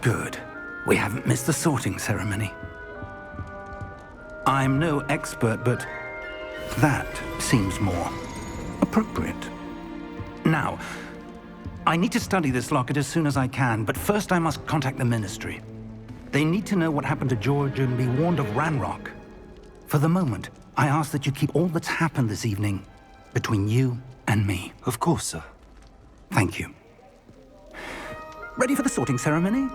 Good. We haven't missed the sorting ceremony. I'm no expert, but that seems more appropriate. Now, I need to study this locket as soon as I can, but first I must contact the Ministry. They need to know what happened to George and be warned of Ranrock. For the moment, I ask that you keep all that's happened this evening between you and me. Of course, sir. Thank you. Ready for the sorting ceremony?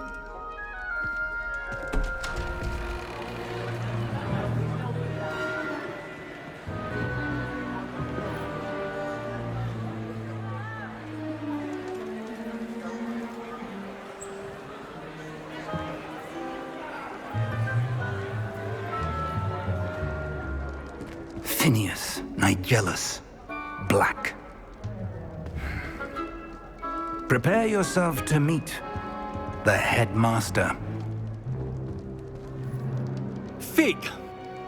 Phineas, Nigellus, Black. Prepare yourself to meet the headmaster. Fig,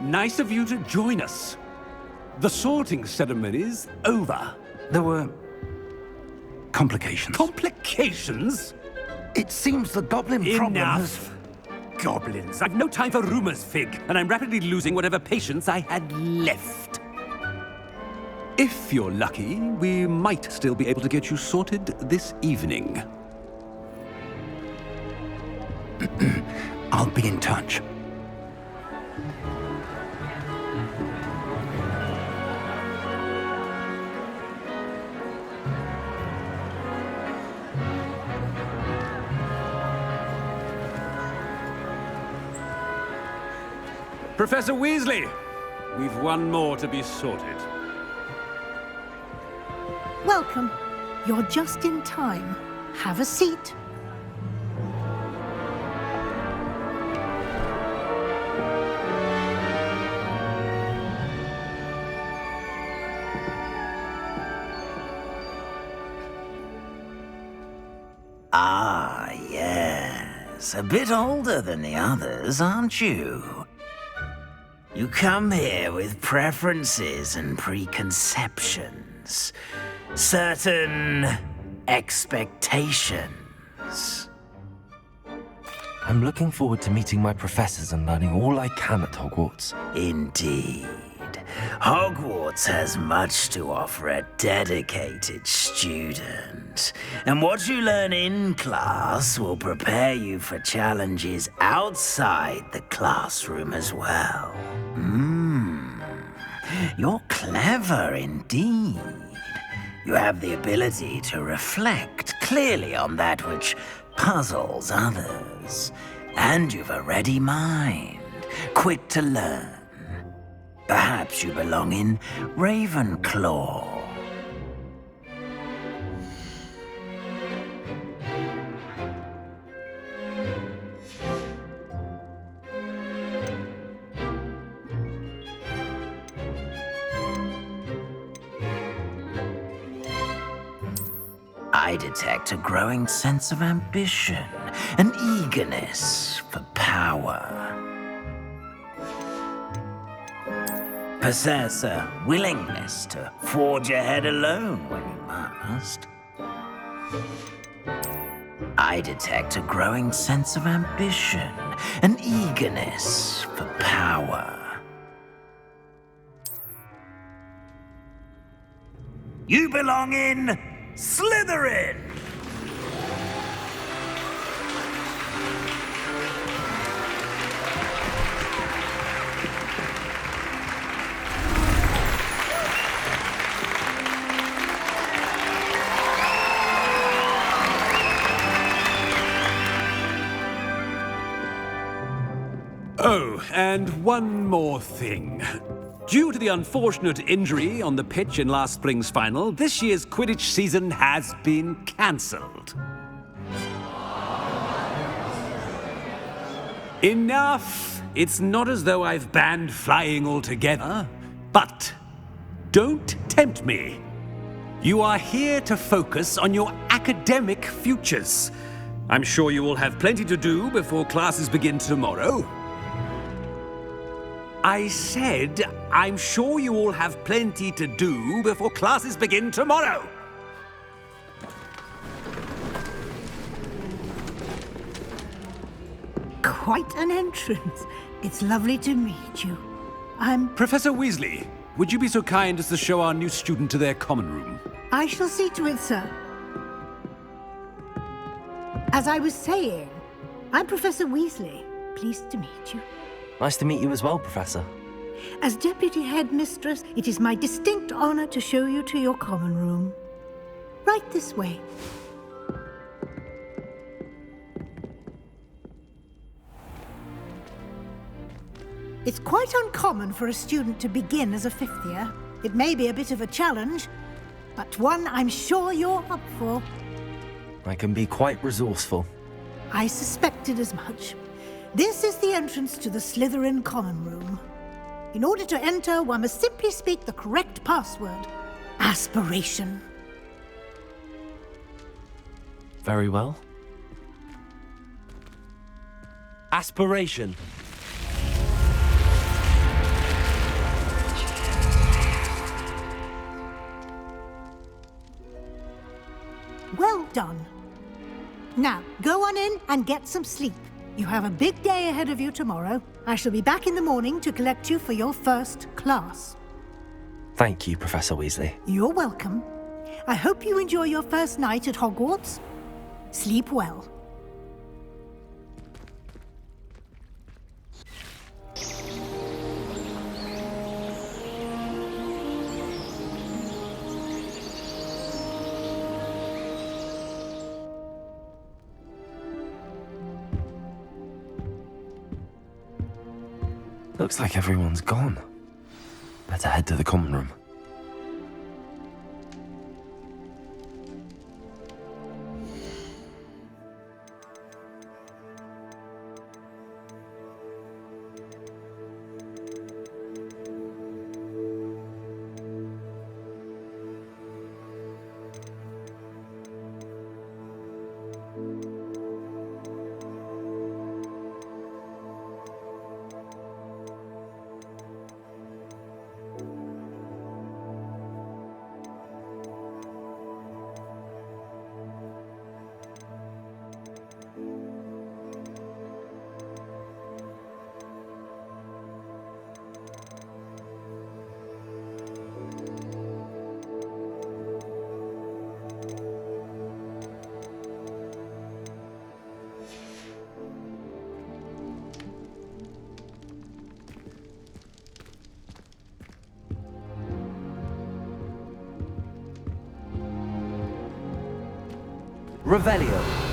nice of you to join us. The sorting ceremony's over. There were complications. Complications? It seems the goblin problem has... Enough! Goblins. I've no time for rumors, Fig, and I'm rapidly losing whatever patience I had left. If you're lucky, we might still be able to get you sorted this evening. I'll be in touch. Professor Weasley, we've one more to be sorted. Welcome. You're just in time. Have a seat. Ah, yes. A bit older than the others, aren't you? You come here with preferences and preconceptions. Certain expectations. I'm looking forward to meeting my professors and learning all I can at Hogwarts. Indeed. Hogwarts has much to offer a dedicated student. And what you learn in class will prepare you for challenges outside the classroom as well. You're clever indeed. You have the ability to reflect clearly on that which puzzles others. And you've a ready mind, quick to learn. Perhaps you belong in Ravenclaw. I detect a growing sense of ambition, an eagerness for power. Possess a willingness to forge ahead alone when you must. I detect a growing sense of ambition, an eagerness for power. You belong in Slytherin! Oh, and one more thing. Due to the unfortunate injury on the pitch in last spring's final, this year's Quidditch season has been cancelled. Enough! It's not as though I've banned flying altogether, but don't tempt me. You are here to focus on your academic futures. I'm sure you will have plenty to do before classes begin tomorrow. I said, I'm sure you all have plenty to do before classes begin tomorrow. Quite an entrance. It's lovely to meet you. Professor Weasley, would you be so kind as to show our new student to their common room? I shall see to it, sir. As I was saying, I'm Professor Weasley. Pleased to meet you. Nice to meet you as well, Professor. As Deputy Headmistress, it is my distinct honor to show you to your common room. Right this way. It's quite uncommon for a student to begin as a fifth year. It may be a bit of a challenge, but one I'm sure you're up for. I can be quite resourceful. I suspected as much. This is the entrance to the Slytherin common room. In order to enter, one must simply speak the correct password. Aspiration. Very well. Aspiration. Well done. Now, go on in and get some sleep. You have a big day ahead of you tomorrow. I shall be back in the morning to collect you for your first class. Thank you, Professor Weasley. You're welcome. I hope you enjoy your first night at Hogwarts. Sleep well. Looks like everyone's gone. Better head to the common room. Revelio.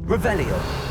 Revelio.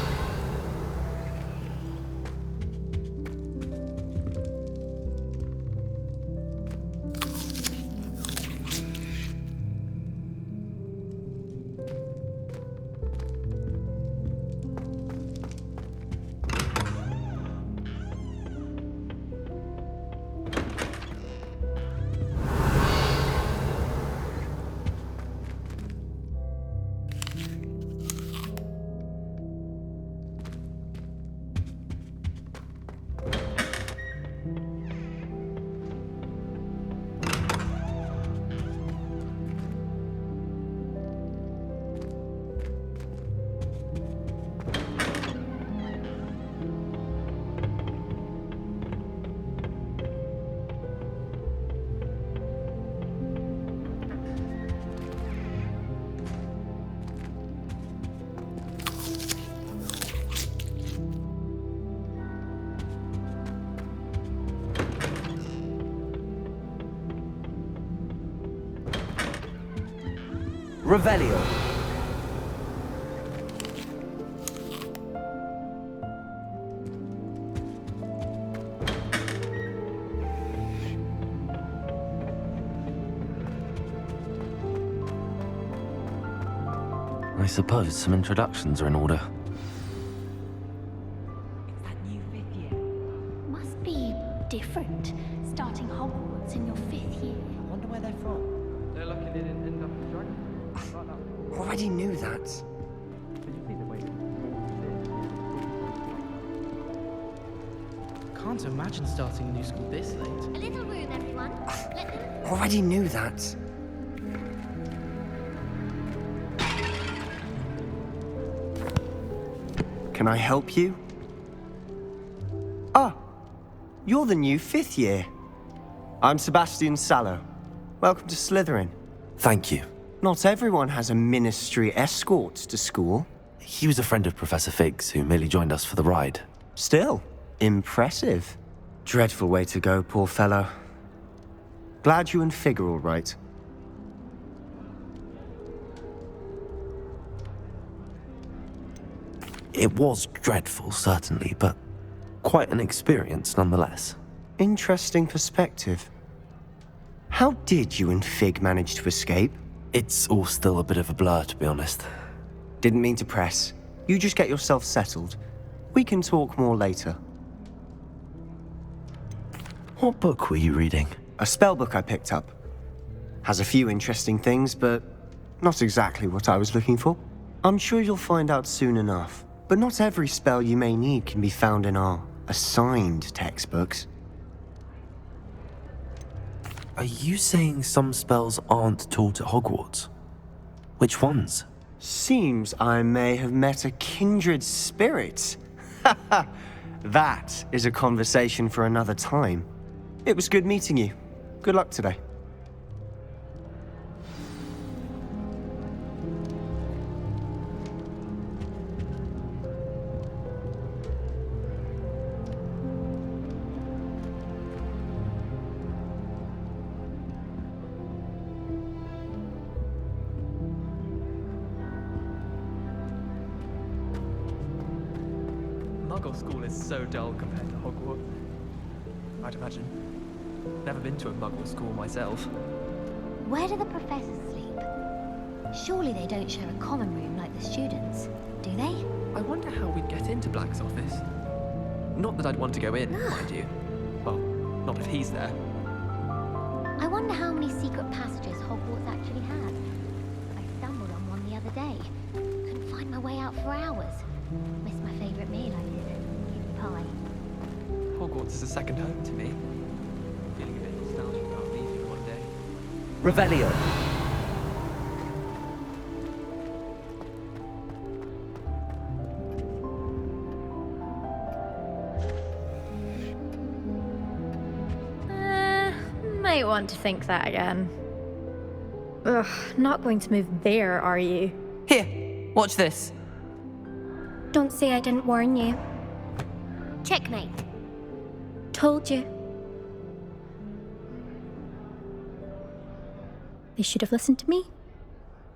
Revelio. I suppose some introductions are in order. It's that new 5th year. Must be different, starting Hogwarts in your 5th year. I wonder where they're from. They're lucky they didn't end up in Dragon. Already knew that. Did you see the way Can't imagine starting a new school this late. A little room, everyone. Let them... Already knew that. Can I help you? Ah, you're the new 5th year. I'm Sebastian Sallow. Welcome to Slytherin. Thank you. Not everyone has a ministry escort to school. He was a friend of Professor Fig's who merely joined us for the ride. Still, impressive. Dreadful way to go, poor fellow. Glad you and Fig are all right. It was dreadful, certainly, but quite an experience nonetheless. Interesting perspective. How did you and Fig manage to escape? It's all still a bit of a blur, to be honest. Didn't mean to press. You just get yourself settled. We can talk more later. What book were you reading? A spell book I picked up. Has a few interesting things, but not exactly what I was looking for. I'm sure you'll find out soon enough. But not every spell you may need can be found in our assigned textbooks. Are you saying some spells aren't taught at Hogwarts? Which ones? Seems I may have met a kindred spirit. That is a conversation for another time. It was good meeting you. Good luck today. Muggle school is so dull compared to Hogwarts. I'd imagine. Never been to a Muggle school myself. Where do the professors sleep? Surely they don't share a common room like the students, do they? I wonder how we'd get into Black's office. Not that I'd want to go in, mind you. Well, not if he's there. I wonder how many secret passages Hogwarts actually has. I stumbled on one the other day. Couldn't find my way out for hours. Missed my favourite meal, I did. Kidney pie. Hogwarts is a second home to me. Feeling a bit nostalgic about leaving one day. Revelio. Might want to think that again. Ugh, not going to move there, are you? Here, watch this. Don't say I didn't warn you. Checkmate. Told you. They should have listened to me.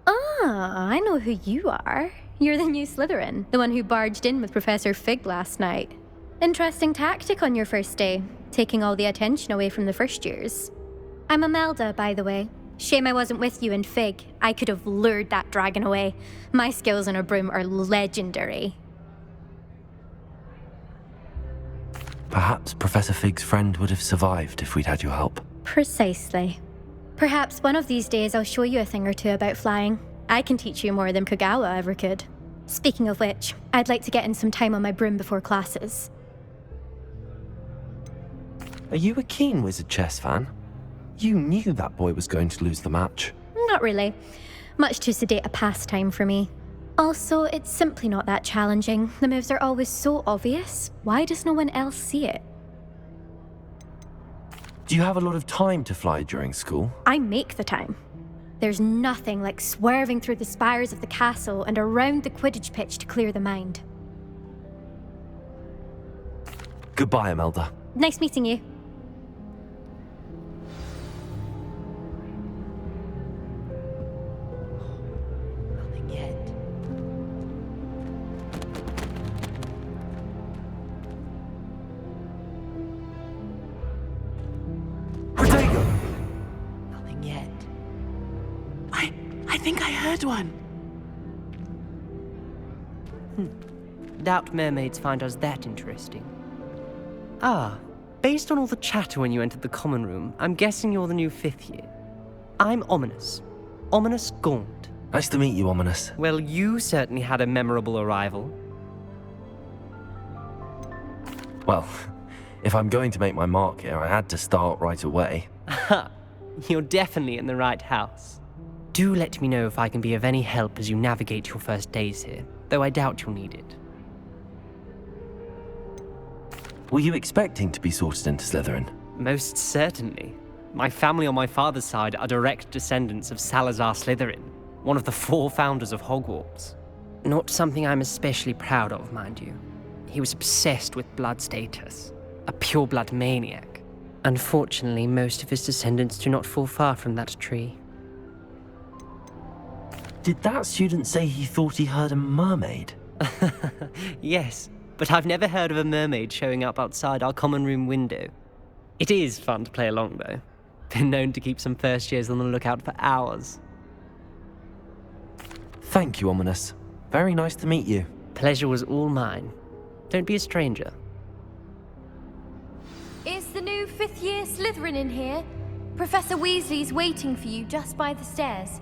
Ah, I know who you are. You're the new Slytherin, the one who barged in with Professor Fig last night. Interesting tactic on your first day, taking all the attention away from the first years. I'm Imelda, by the way. Shame I wasn't with you in Fig. I could have lured that dragon away. My skills on a broom are legendary. Perhaps Professor Fig's friend would have survived if we'd had your help. Precisely. Perhaps one of these days I'll show you a thing or two about flying. I can teach you more than Kogawa ever could. Speaking of which, I'd like to get in some time on my broom before classes. Are you a keen Wizard chess fan? You knew that boy was going to lose the match. Not really. Much too sedate a pastime for me. Also, it's simply not that challenging. The moves are always so obvious. Why does no one else see it? Do you have a lot of time to fly during school? I make the time. There's nothing like swerving through the spires of the castle and around the Quidditch pitch to clear the mind. Goodbye, Imelda. Nice meeting you. think I heard one. Doubt mermaids find us that interesting. Ah, based on all the chatter when you entered the common room, I'm guessing you're the new 5th year. I'm Ominous. Ominous Gaunt. Nice to meet you, Ominous. Well, you certainly had a memorable arrival. Well, if I'm going to make my mark here, I had to start right away. Ha! You're definitely in the right house. Do let me know if I can be of any help as you navigate your first days here, though I doubt you'll need it. Were you expecting to be sorted into Slytherin? Most certainly. My family on my father's side are direct descendants of Salazar Slytherin, one of the 4 founders of Hogwarts. Not something I'm especially proud of, mind you. He was obsessed with blood status, a pure-blood maniac. Unfortunately, most of his descendants do not fall far from that tree. Did that student say he thought he heard a mermaid? Yes, but I've never heard of a mermaid showing up outside our common room window. It is fun to play along, though. Been known to keep some first years on the lookout for hours. Thank you, Ominous. Very nice to meet you. Pleasure was all mine. Don't be a stranger. Is the new 5th year Slytherin in here? Professor Weasley's waiting for you just by the stairs.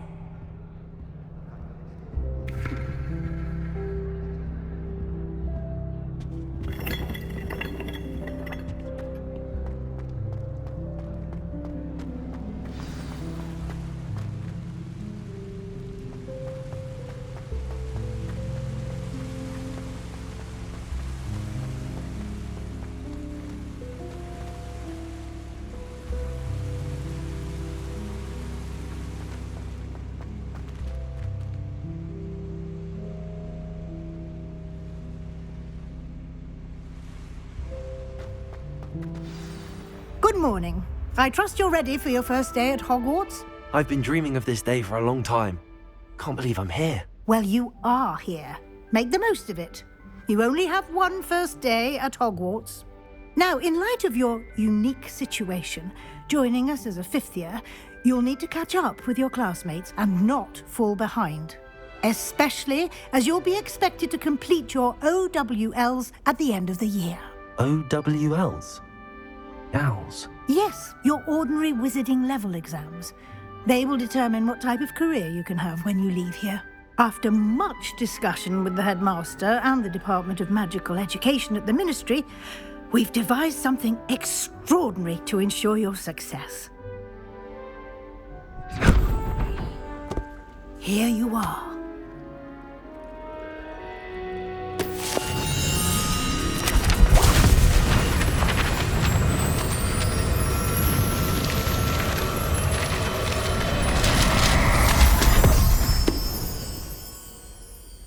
Good morning. I trust you're ready for your first day at Hogwarts? I've been dreaming of this day for a long time. Can't believe I'm here. Well, you are here. Make the most of it. You only have one first day at Hogwarts. Now, in light of your unique situation, joining us as a 5th year, you'll need to catch up with your classmates and not fall behind. Especially as you'll be expected to complete your OWLs at the end of the year. OWLs? Owls? Yes, your ordinary wizarding level exams. They will determine what type of career you can have when you leave here. After much discussion with the headmaster and the Department of Magical Education at the Ministry, we've devised something extraordinary to ensure your success. Here you are.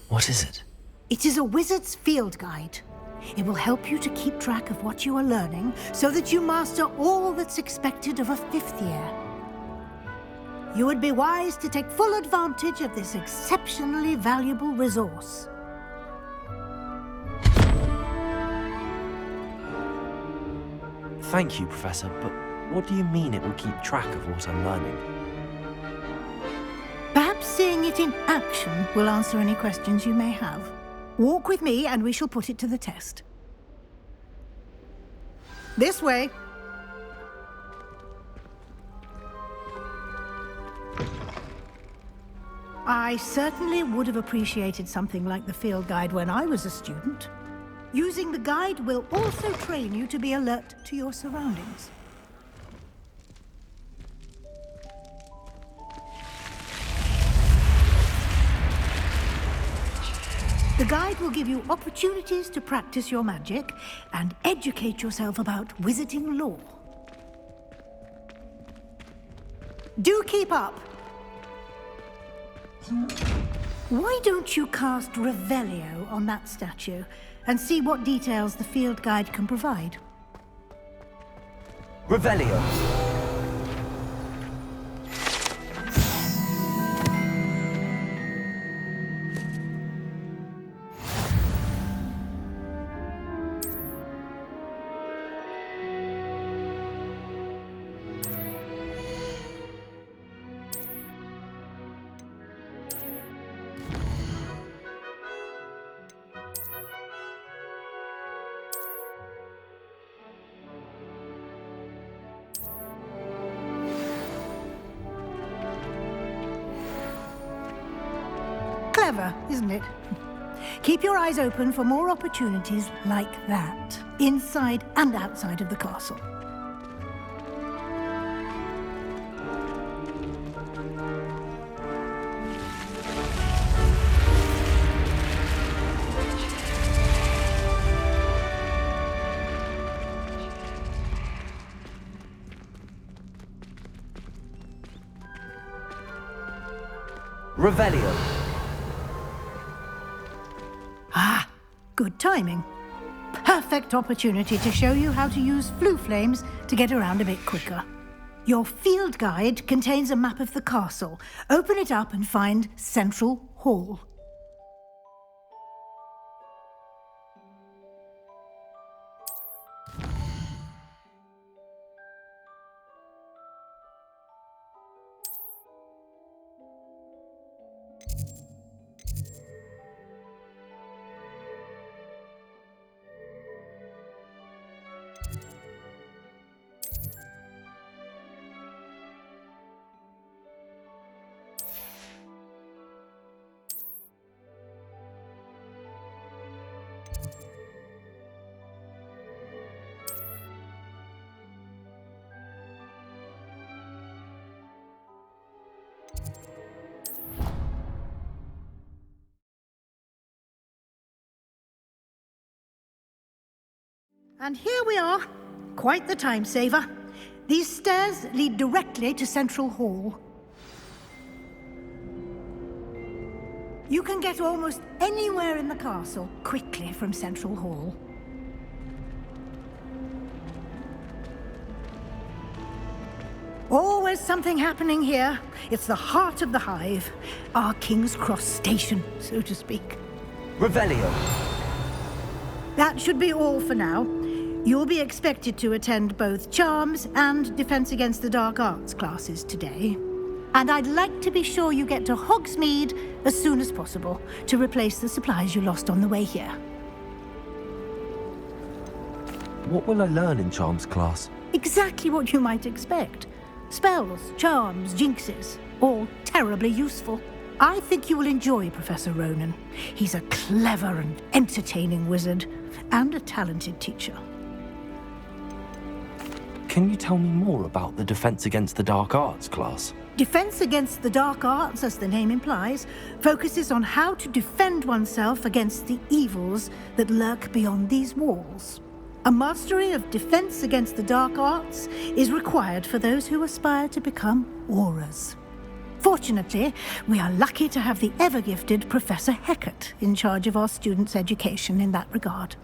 What is it? It is a wizard's field guide. It will help you to keep track of what you are learning so that you master all that's expected of a 5th year. You would be wise to take full advantage of this exceptionally valuable resource. Thank you, Professor, but what do you mean it will keep track of what I'm learning? Perhaps seeing it in action will answer any questions you may have. Walk with me and we shall put it to the test. This way. I certainly would have appreciated something like the field guide when I was a student. Using the guide will also train you to be alert to your surroundings. The guide will give you opportunities to practice your magic and educate yourself about wizarding lore. Do keep up. Why don't you cast Revelio on that statue and see what details the field guide can provide? Revelio! Clever, isn't it? Keep your eyes open for more opportunities like that, inside and outside of the castle. Revelio. Ah, good timing. Perfect opportunity to show you how to use flue flames to get around a bit quicker. Your field guide contains a map of the castle. Open it up and find Central Hall. And here we are. Quite the time saver. These stairs lead directly to Central Hall. You can get almost anywhere in the castle quickly from Central Hall. Always something happening here. It's the heart of the hive. Our King's Cross station, so to speak. Revelio. That should be all for now. You'll be expected to attend both Charms and Defense Against the Dark Arts classes today. And I'd like to be sure you get to Hogsmeade as soon as possible to replace the supplies you lost on the way here. What will I learn in Charms class? Exactly what you might expect. Spells, charms, jinxes, all terribly useful. I think you will enjoy Professor Ronan. He's a clever and entertaining wizard, and a talented teacher. Can you tell me more about the Defense Against the Dark Arts class? Defense Against the Dark Arts, as the name implies, focuses on how to defend oneself against the evils that lurk beyond these walls. A mastery of Defense Against the Dark Arts is required for those who aspire to become Aurors. Fortunately, we are lucky to have the ever-gifted Professor Hecat in charge of our students' education in that regard.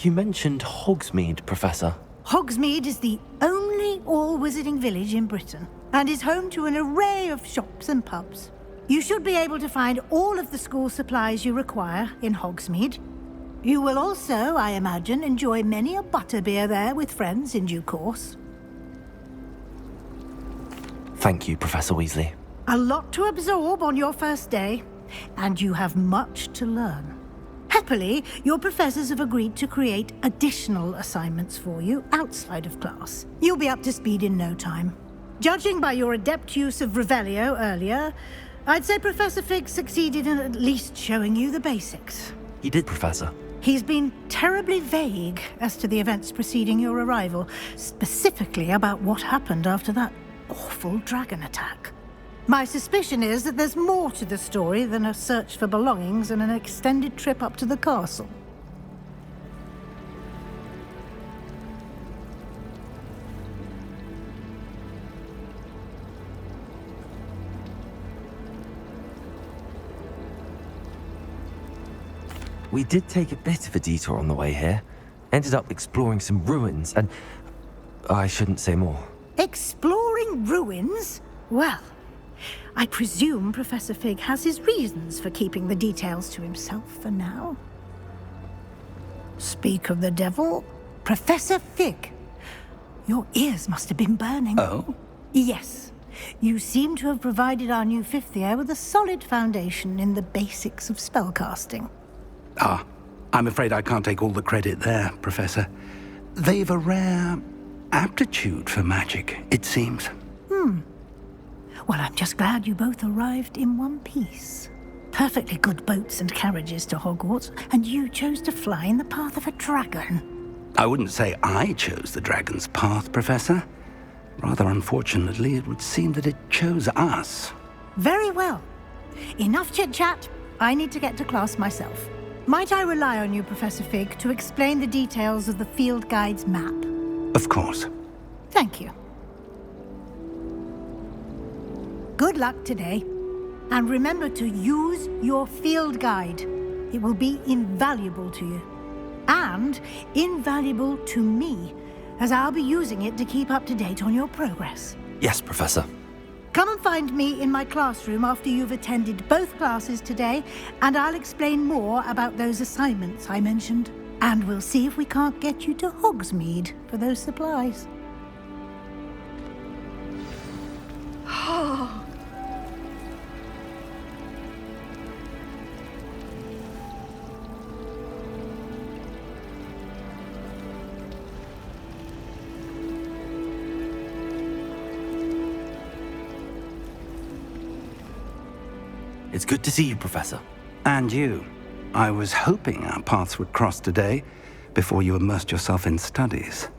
You mentioned Hogsmeade, Professor. Hogsmeade is the only all-wizarding village in Britain, and is home to an array of shops and pubs. You should be able to find all of the school supplies you require in Hogsmeade. You will also, I imagine, enjoy many a butterbeer there with friends in due course. Thank you, Professor Weasley. A lot to absorb on your first day, and you have much to learn. Happily, your professors have agreed to create additional assignments for you outside of class. You'll be up to speed in no time. Judging by your adept use of Revelio earlier, I'd say Professor Fig succeeded in at least showing you the basics. He did, Professor. He's been terribly vague as to the events preceding your arrival, specifically about what happened after that awful dragon attack. My suspicion is that there's more to the story than a search for belongings and an extended trip up to the castle. We did take a bit of a detour on the way here. Ended up exploring some ruins and... I shouldn't say more. Exploring ruins? Well, I presume Professor Fig has his reasons for keeping the details to himself for now. Speak of the devil, Professor Fig. Your ears must have been burning. Oh? Yes. You seem to have provided our new fifth year with a solid foundation in the basics of spellcasting. Ah, I'm afraid I can't take all the credit there, Professor. They've a rare aptitude for magic, it seems. Well, I'm just glad you both arrived in one piece. Perfectly good boats and carriages to Hogwarts, and you chose to fly in the path of a dragon. I wouldn't say I chose the dragon's path, Professor. Rather unfortunately, it would seem that it chose us. Very well. Enough chit-chat. I need to get to class myself. Might I rely on you, Professor Fig, to explain the details of the field guide's map? Of course. Thank you. Good luck today. And remember to use your field guide. It will be invaluable to you. And invaluable to me, as I'll be using it to keep up to date on your progress. Yes, Professor. Come and find me in my classroom after you've attended both classes today, and I'll explain more about those assignments I mentioned. And we'll see if we can't get you to Hogsmeade for those supplies. It's good to see you, Professor. And you. I was hoping our paths would cross today, before you immersed yourself in studies.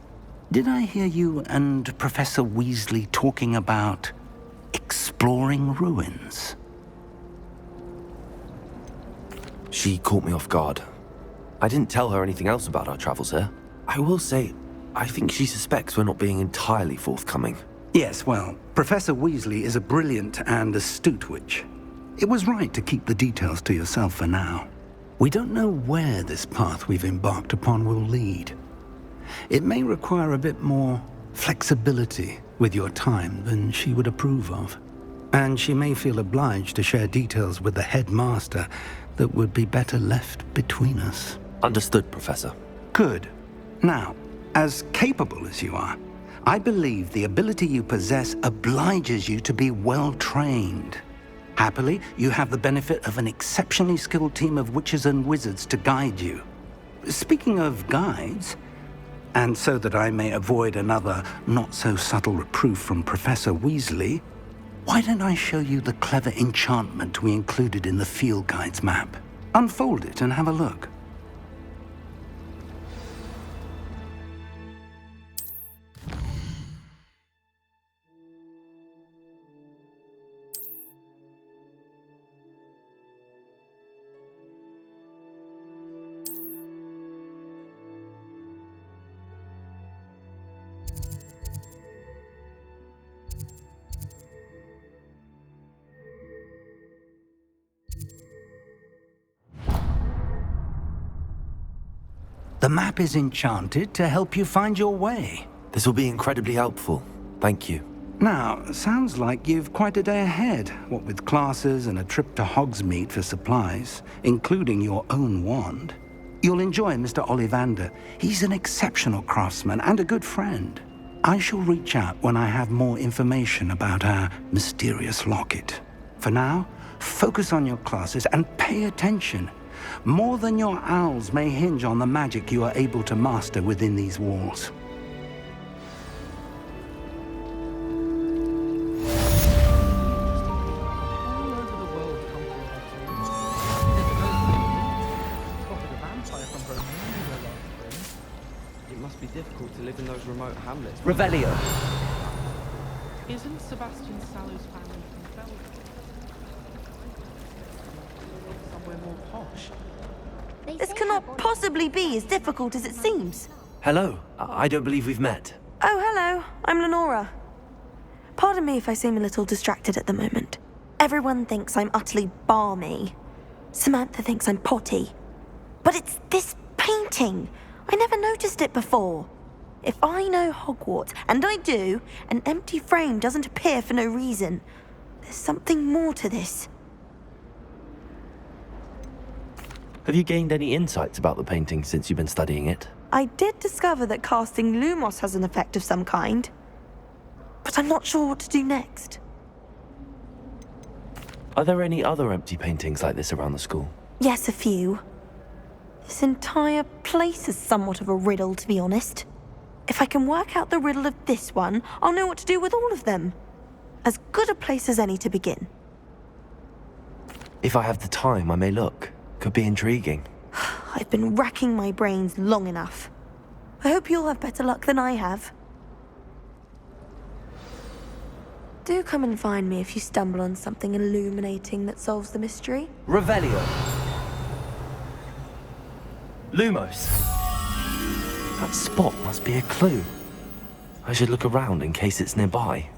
Did I hear you and Professor Weasley talking about exploring ruins? She caught me off guard. I didn't tell her anything else about our travels here. I will say, I think she suspects we're not being entirely forthcoming. Yes, well, Professor Weasley is a brilliant and astute witch. It was right to keep the details to yourself for now. We don't know where this path we've embarked upon will lead. It may require a bit more flexibility with your time than she would approve of. And she may feel obliged to share details with the headmaster that would be better left between us. Understood, Professor. Good. Now, as capable as you are, I believe the ability you possess obliges you to be well trained. Happily, you have the benefit of an exceptionally skilled team of witches and wizards to guide you. Speaking of guides, and so that I may avoid another not-so-subtle reproof from Professor Weasley, why don't I show you the clever enchantment we included in the field guide's map? Unfold it and have a look. The map is enchanted to help you find your way. This will be incredibly helpful. Thank you. Now, sounds like you've quite a day ahead, what with classes and a trip to Hogsmeade for supplies, including your own wand. You'll enjoy Mr. Ollivander. He's an exceptional craftsman and a good friend. I shall reach out when I have more information about our mysterious locket. For now, focus on your classes and pay attention. More than your owls may hinge on the magic you are able to master within these walls. It must be difficult to live in those remote hamlets. Revelio. Isn't Sebastian Sallow's family from Belgium? Somewhere more posh. This cannot possibly be as difficult as it seems. Hello. I don't believe we've met. Oh, hello. I'm Lenora. Pardon me if I seem a little distracted at the moment. Everyone thinks I'm utterly balmy. Samantha thinks I'm potty. But it's this painting. I never noticed it before. If I know Hogwarts, and I do, an empty frame doesn't appear for no reason. There's something more to this. Have you gained any insights about the painting since you've been studying it? I did discover that casting Lumos has an effect of some kind. But I'm not sure what to do next. Are there any other empty paintings like this around the school? Yes, a few. This entire place is somewhat of a riddle, to be honest. If I can work out the riddle of this one, I'll know what to do with all of them. As good a place as any to begin. If I have the time, I may look. Could be intriguing. I've been racking my brains long enough. I hope you'll have better luck than I have. Do come and find me if you stumble on something illuminating that solves the mystery. Revelio. Lumos. That spot must be a clue. I should look around in case it's nearby.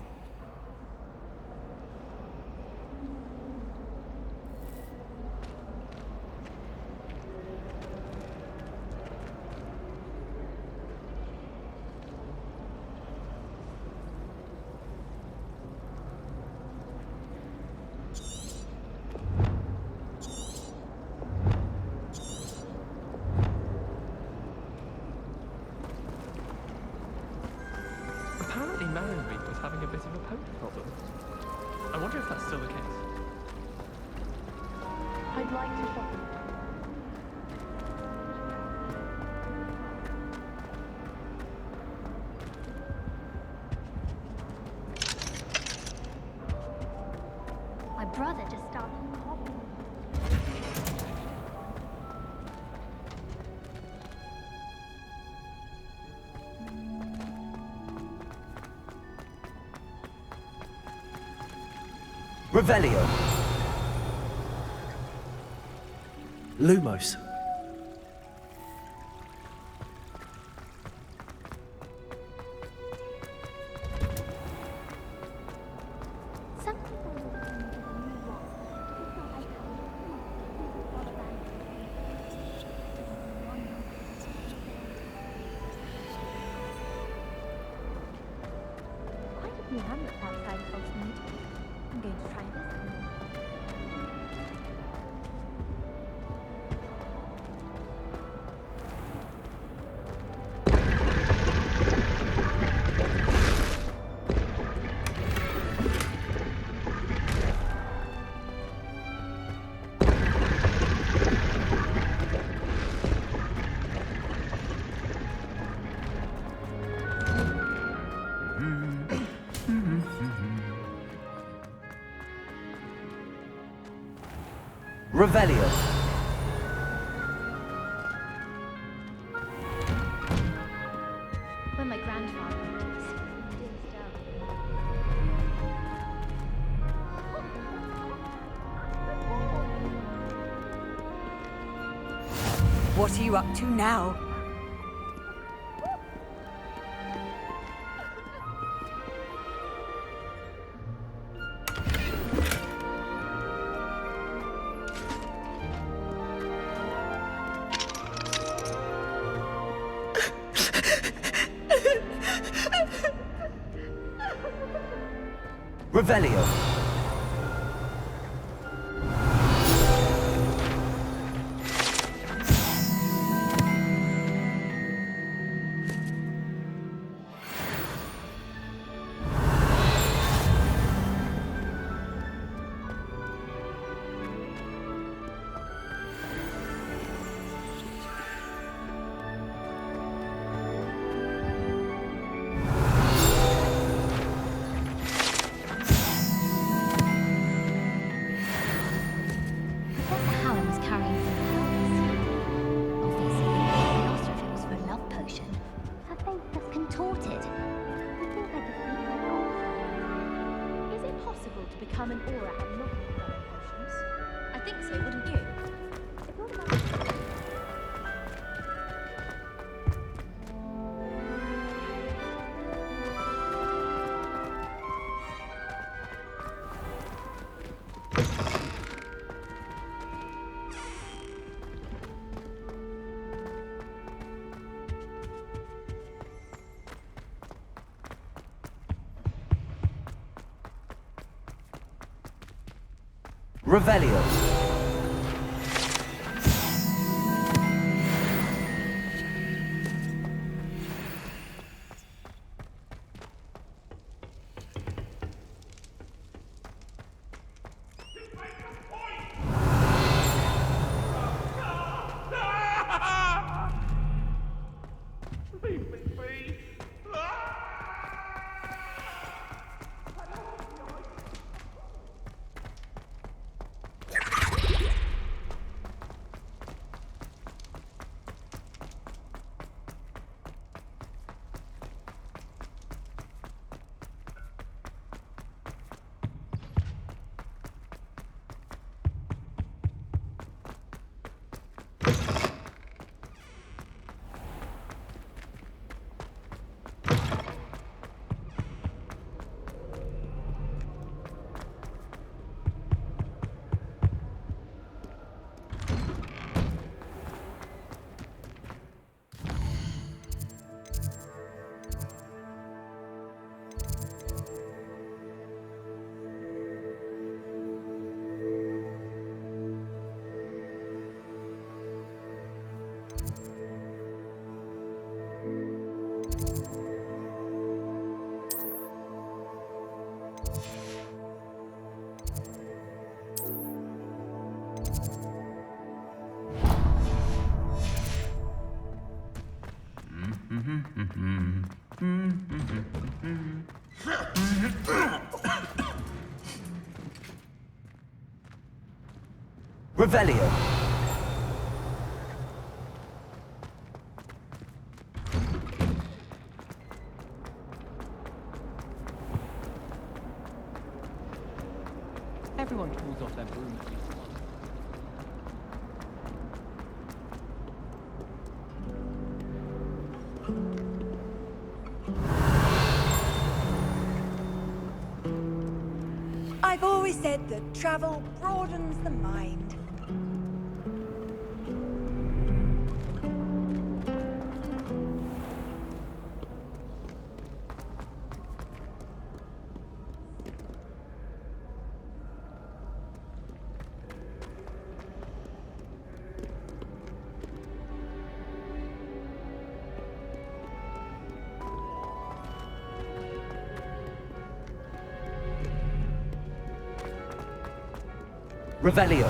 Apparently Marion was having a bit of a poker problem. I wonder if that's still the case. I'd like to shop. My brother just started coughing. Revelio. Lumos. Some people will come to the new world. People like quite a few hamlets outside of Hogsmeade. I'm going to try this one. Revelio. When my grandfather was What are you up to now? Revelio. become an aura and not develop potions? I think so, wouldn't you? If you're about Revelio. Revelio. Everyone pulls off their broom at least once. I've always said that travel broadens the mind. Revelio.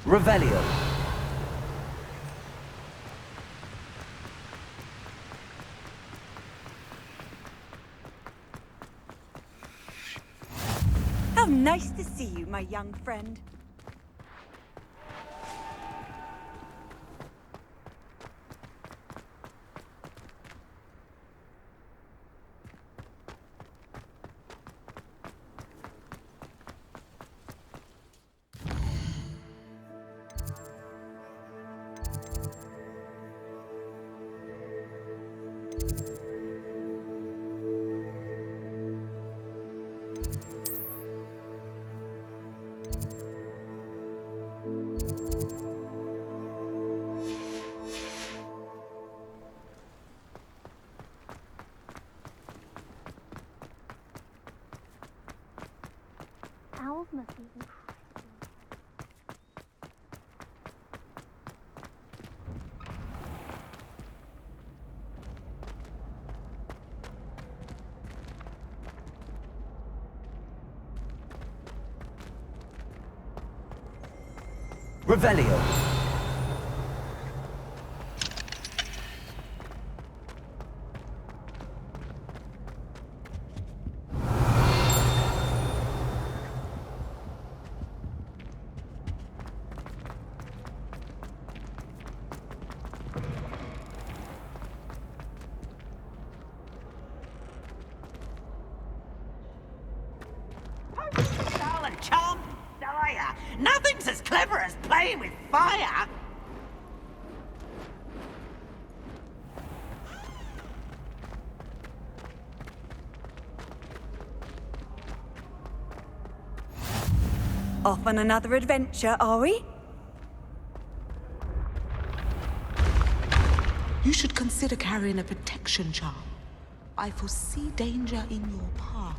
Revelio. How nice to see you, my young friend. Owls must be incredible. Revelio. Darling, charmed dire. Nothing's as clever as playing with fire. Off on another adventure, are we? You should consider carrying a protection charm. I foresee danger in your path.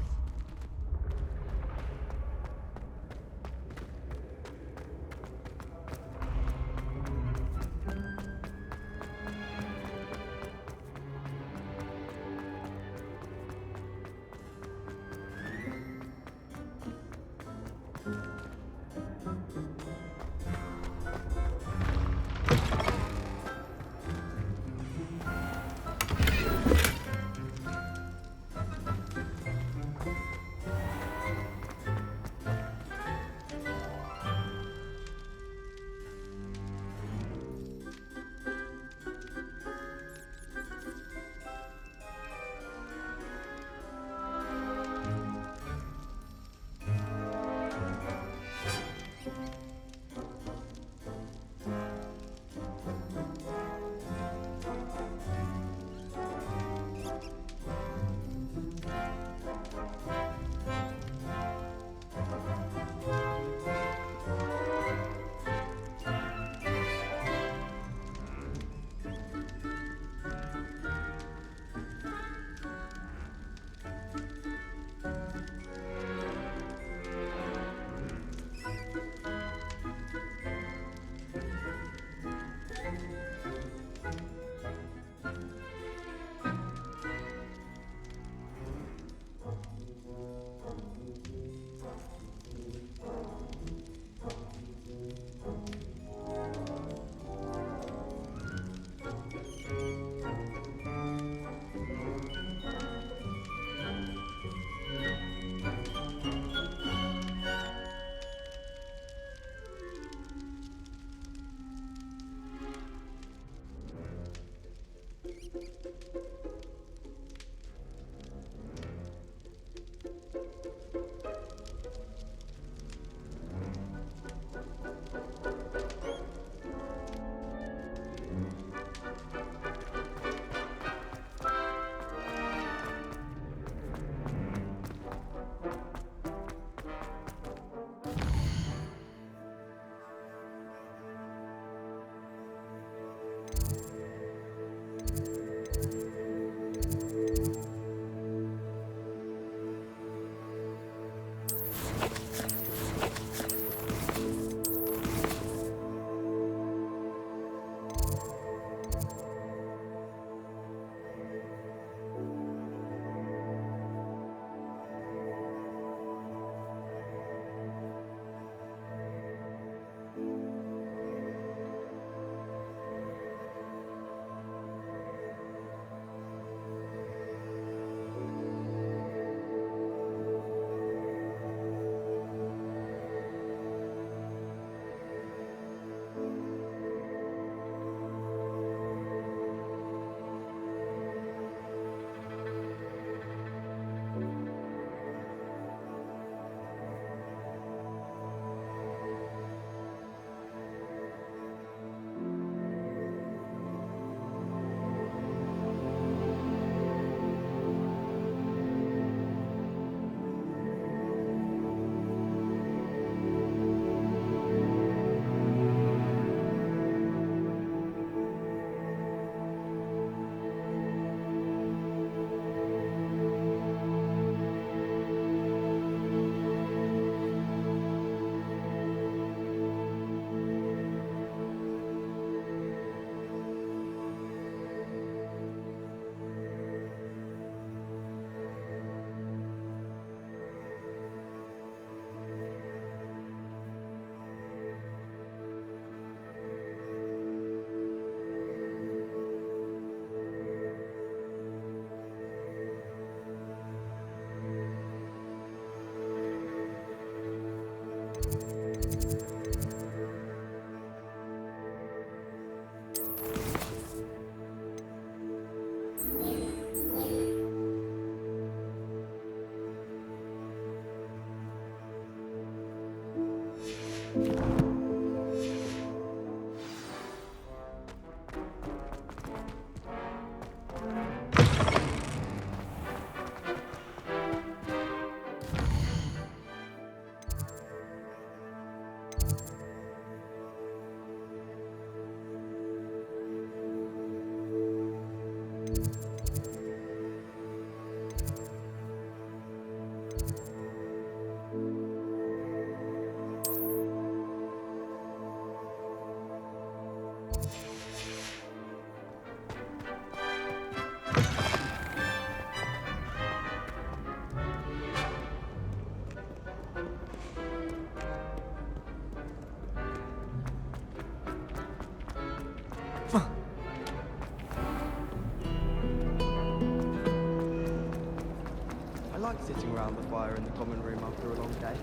I like sitting around the fire in the common room after a long day,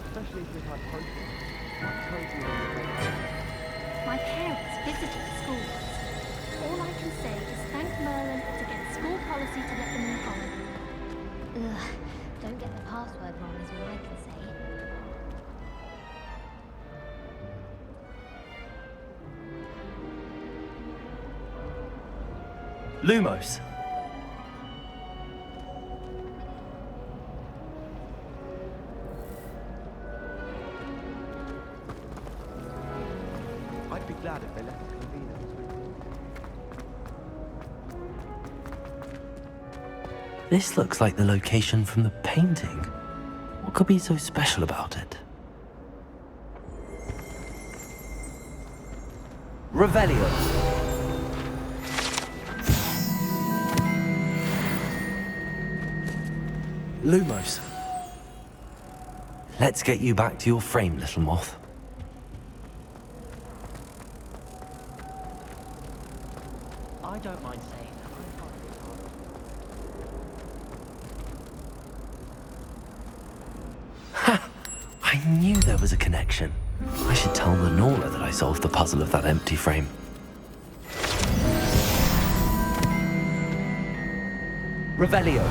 especially if we've had poking. Quite cozy on the bed. My parents visited the school once. All I can say is thank Merlin to get school policy to let them in common. Ugh, don't get the password wrong is all I can say. Lumos! I'd be glad if they left the convener between. This looks like the location from the painting. What could be so special about it? Revelio! Lumos. Let's get you back to your frame, little moth. I don't mind saying Ha! I knew there was a connection. I should tell Lenora that I solved the puzzle of that empty frame. Revelio.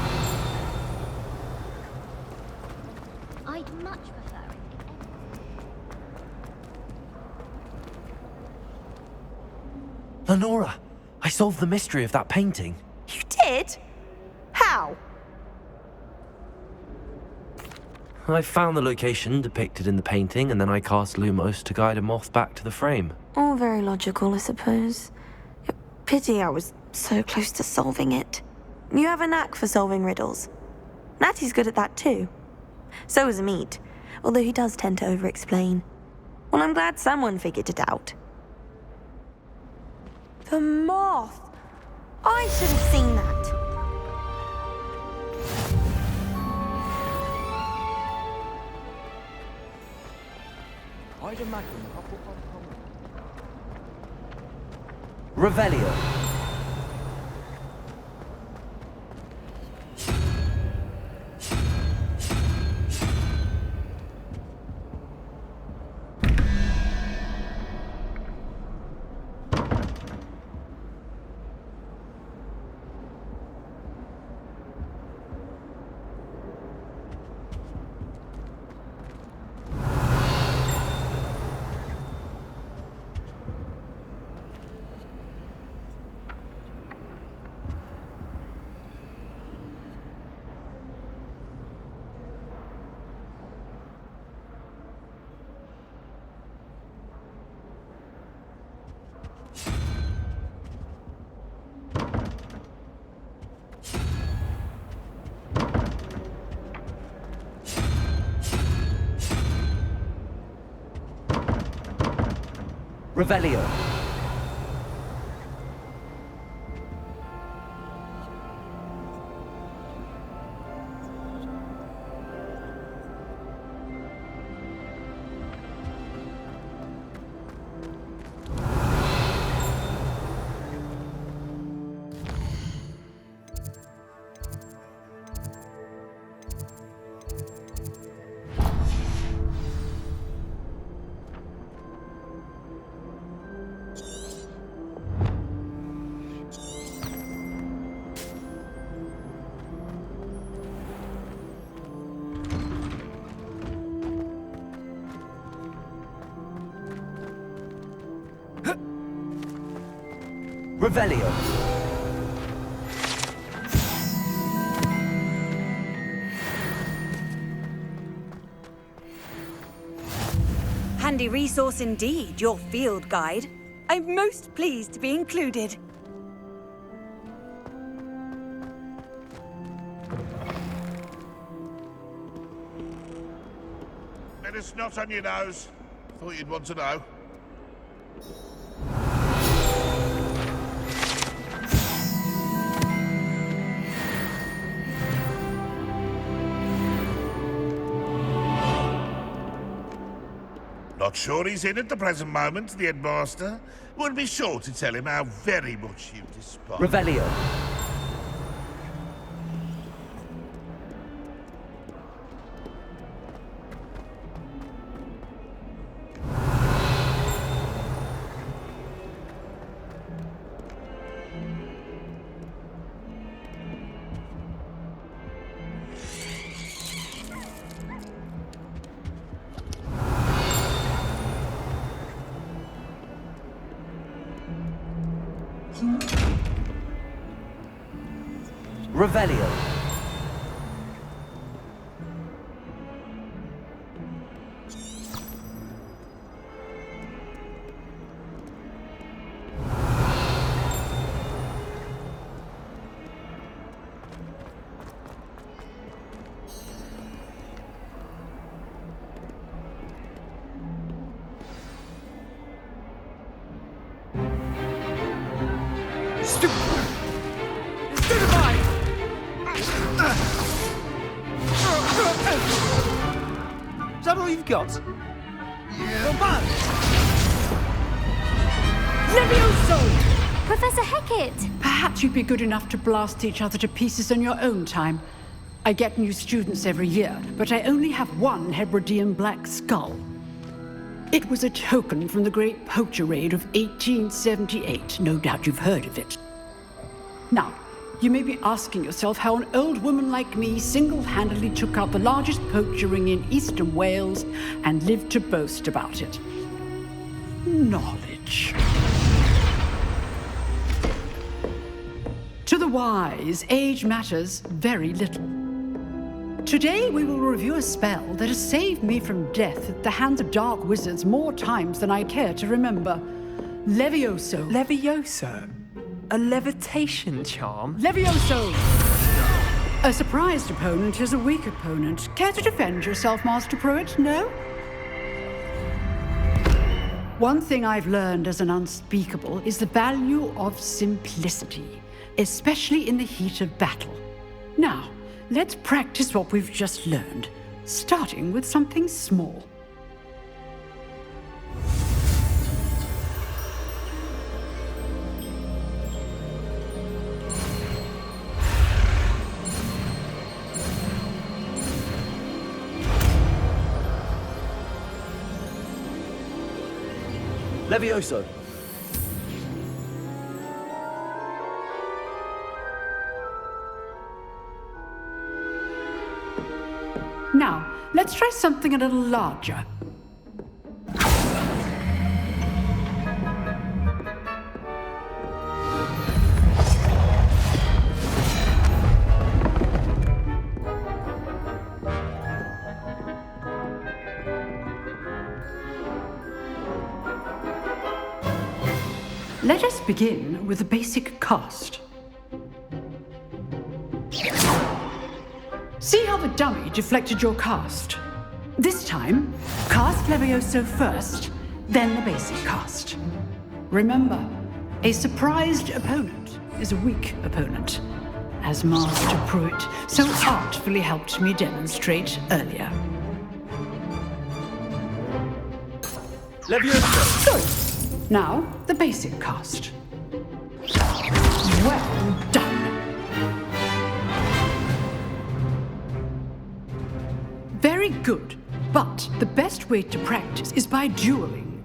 I'd much prefer it if Lenora, I solved the mystery of that painting. You did? How? I found the location depicted in the painting, and then I cast Lumos to guide a moth back to the frame. All very logical, I suppose. Pity I was so close to solving it. You have a knack for solving riddles. Natty's good at that too. So is Amit, although he does tend to over-explain. Well, I'm glad someone figured it out. The moth! I should have seen that. I'd imagine the Hufflepuff common. Revelio. Revelio. Revelio. Handy resource indeed, your field guide. I'm most pleased to be included. Bit of snot on your nose. Thought you'd want to know. Not sure he's in at the present moment, the headmaster. Would be sure to tell him how very much you despise. Revelio. Revelio. Is that all you've got? Yeah. Levioso! Professor Hecat! Perhaps you'd be good enough to blast each other to pieces in your own time. I get new students every year, but I only have one Hebridean black skull. It was a token from the Great Poacher Raid of 1878. No doubt you've heard of it. Now, you may be asking yourself how an old woman like me single-handedly took out the largest poacher ring in eastern Wales and lived to boast about it. Knowledge. To the wise, age matters very little. Today we will review a spell that has saved me from death at the hands of dark wizards more times than I care to remember. Levioso. Levioso? A levitation charm? Levioso! A surprised opponent is a weak opponent. Care to defend yourself, Master Pruitt? No? One thing I've learned as an unspeakable is the value of simplicity, especially in the heat of battle. Now, let's practice what we've just learned, starting with something small. Levioso. Now, let's try something a little larger. Let us begin with the basic cast. See how the dummy deflected your cast? This time, cast Levioso first, then the basic cast. Remember, a surprised opponent is a weak opponent, as Master Pruitt so artfully helped me demonstrate earlier. Levioso! Good. Now, the basic cast. Well done. Very good, but the best way to practice is by dueling.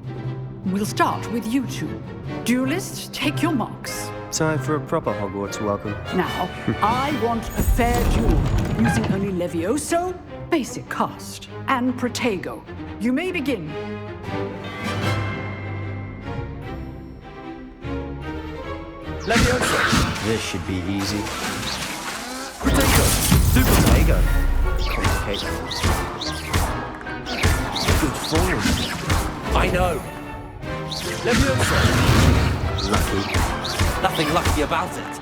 We'll start with you two. Duelists, take your marks. Time for a proper Hogwarts welcome. Now, I want a fair duel, using only Levioso, basic cast, and Protego. You may begin. Leviosa! This should be easy. Protego! Super Protego. Complicated. Good form. I know. Leviosa! Lucky. Nothing lucky about it.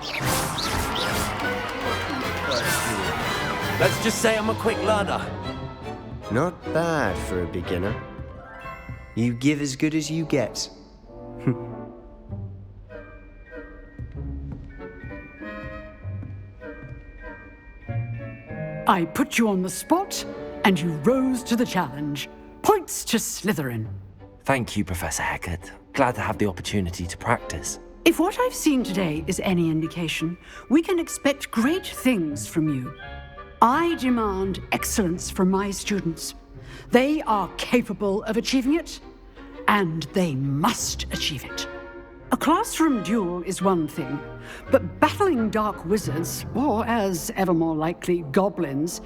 Let's just say I'm a quick learner. Not bad for a beginner. You give as good as you get. I put you on the spot, and you rose to the challenge. Points to Slytherin. Thank you, Professor Hecat. Glad to have the opportunity to practice. If what I've seen today is any indication, we can expect great things from you. I demand excellence from my students. They are capable of achieving it, and they must achieve it. A classroom duel is one thing, but battling dark wizards, or as ever more likely, goblins,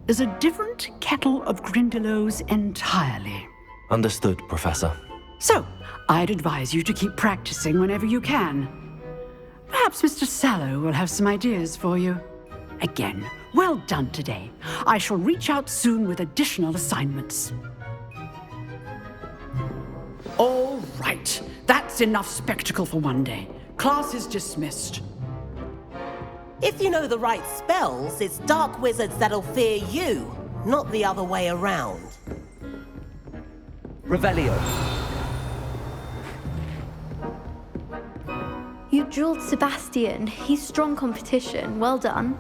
is a different kettle of Grindylows entirely. Understood, Professor. So, I'd advise you to keep practicing whenever you can. Perhaps Mr. Sallow will have some ideas for you. Again, well done today. I shall reach out soon with additional assignments. All right, that's enough spectacle for one day. Class is dismissed. If you know the right spells, it's dark wizards that'll fear you, not the other way around. Revelio. You drilled Sebastian. He's strong competition. Well done.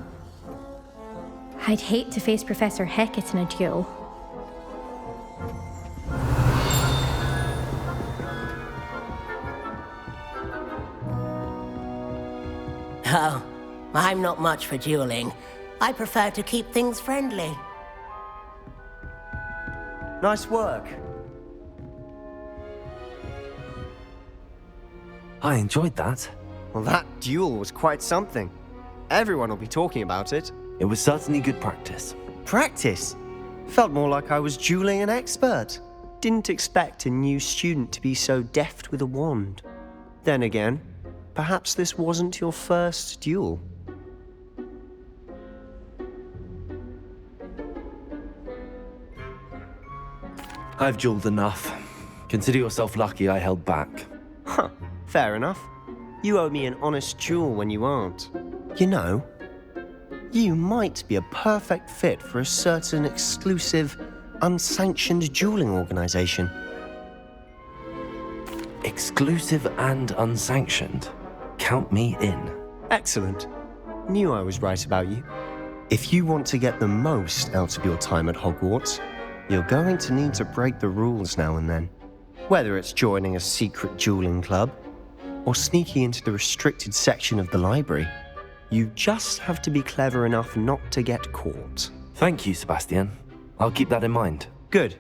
I'd hate to face Professor Hecat in a duel. Oh, I'm not much for dueling. I prefer to keep things friendly. Nice work. I enjoyed that. Well, that duel was quite something. Everyone will be talking about it. It was certainly good practice. Practice? Felt more like I was dueling an expert. Didn't expect a new student to be so deft with a wand. Then again, perhaps this wasn't your first duel. I've dueled enough. Consider yourself lucky I held back. Huh, fair enough. You owe me an honest duel when you aren't. You know, you might be a perfect fit for a certain exclusive, unsanctioned dueling organization. Exclusive and unsanctioned? Count me in. Excellent. Knew I was right about you. If you want to get the most out of your time at Hogwarts, you're going to need to break the rules now and then. Whether it's joining a secret dueling club, or sneaking into the restricted section of the library, you just have to be clever enough not to get caught. Thank you, Sebastian. I'll keep that in mind. Good.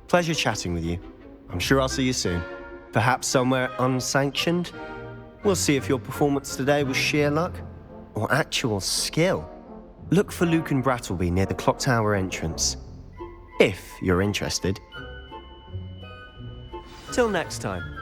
Pleasure chatting with you. I'm sure I'll see you soon. Perhaps somewhere unsanctioned? We'll see if your performance today was sheer luck or actual skill. Look for Luke and Brattleby near the clock tower entrance, if you're interested. Till next time.